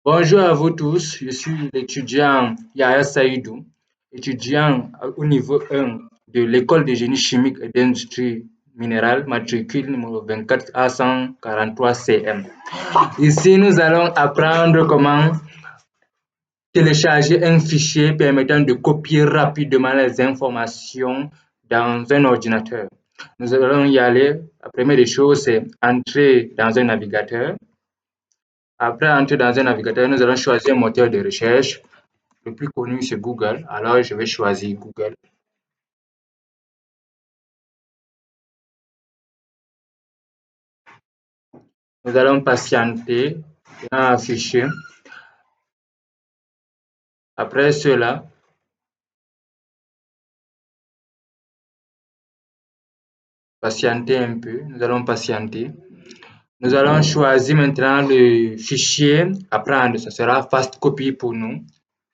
Bonjour à vous tous, je suis l'étudiant Yahya Saïdou, étudiant au niveau 1 de l'école de génie chimique et d'industrie minérale, matricule numéro 24A143 CM. Ici, nous allons apprendre comment télécharger un fichier permettant de copier rapidement les informations dans un ordinateur. Nous allons y aller. La première des choses, c'est entrer dans un navigateur. Après entrer dans un navigateur, nous allons choisir un moteur de recherche. Le plus connu, c'est Google. Alors, je vais choisir Google. Nous allons patienter dans afficher. Après cela, patienter un peu. Nous allons patienter. Nous allons choisir maintenant le fichier à prendre. Ce sera Fast Copy pour nous.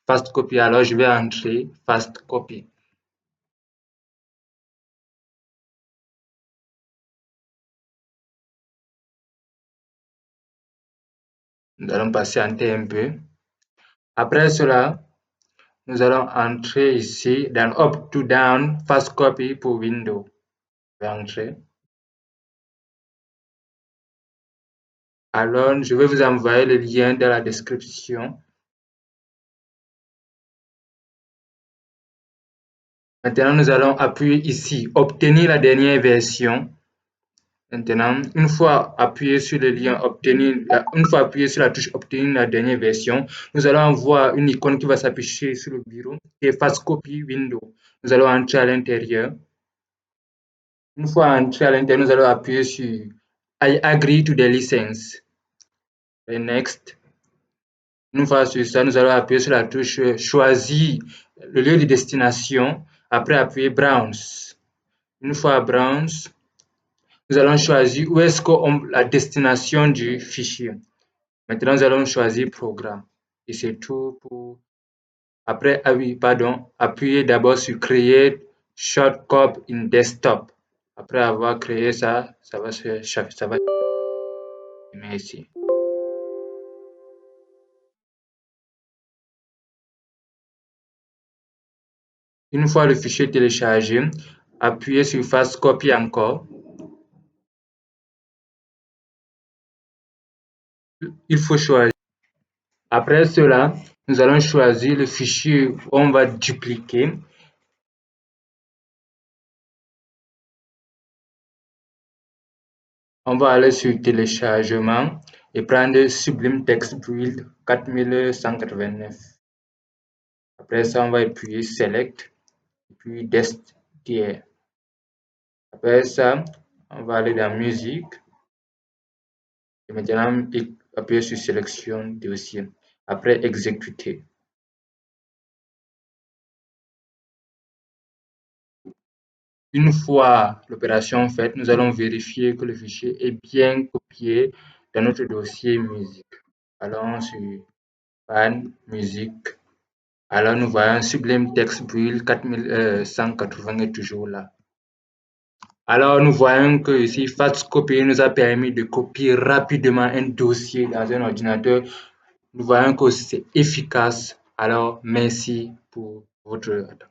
Fast Copy. Alors, je vais entrer Fast Copy. Nous allons patienter un peu. Après cela, nous allons entrer ici dans Up to Down Fast Copy pour Windows. Je vais entrer. Alors, je vais vous envoyer le lien dans la description. Maintenant, nous allons appuyer ici, obtenir la dernière version. Maintenant, une fois appuyé sur le lien obtenir, une fois appuyé sur la touche obtenir la dernière version, nous allons voir une icône qui va s'afficher sur le bureau, qui est Fast Copy Windows. Nous allons entrer à l'intérieur. Une fois entré à l'intérieur, nous allons appuyer sur I agree to the license. Et next. Une fois sur ça, nous allons appuyer sur la touche choisir le lieu de destination. Après, appuyer Browse. Une fois Browse, nous allons choisir où est-ce que la destination du fichier. Maintenant, nous allons choisir Programme. Et c'est tout pour. Après, appuyer d'abord sur Create Shortcut in Desktop. Après avoir créé ça, ça va ici. Une fois le fichier téléchargé, appuyez sur Fast Copy encore. Il faut choisir. Après cela, nous allons choisir le fichier où on va dupliquer. On va aller sur téléchargement et prendre Sublime Text Build 4189. Après ça, on va appuyer Select, puis Desktop. Après ça, on va aller dans Musique. Et maintenant, appuyer sur Sélection dossier. Après, Exécuter. Une fois l'opération faite, nous allons vérifier que le fichier est bien copié dans notre dossier musique. Allons sur Pan, musique. Alors nous voyons Sublime Text Build 4180 est toujours là. Alors nous voyons que ici Fast Copy nous a permis de copier rapidement un dossier dans un ordinateur. Nous voyons que c'est efficace. Alors merci pour votre attention.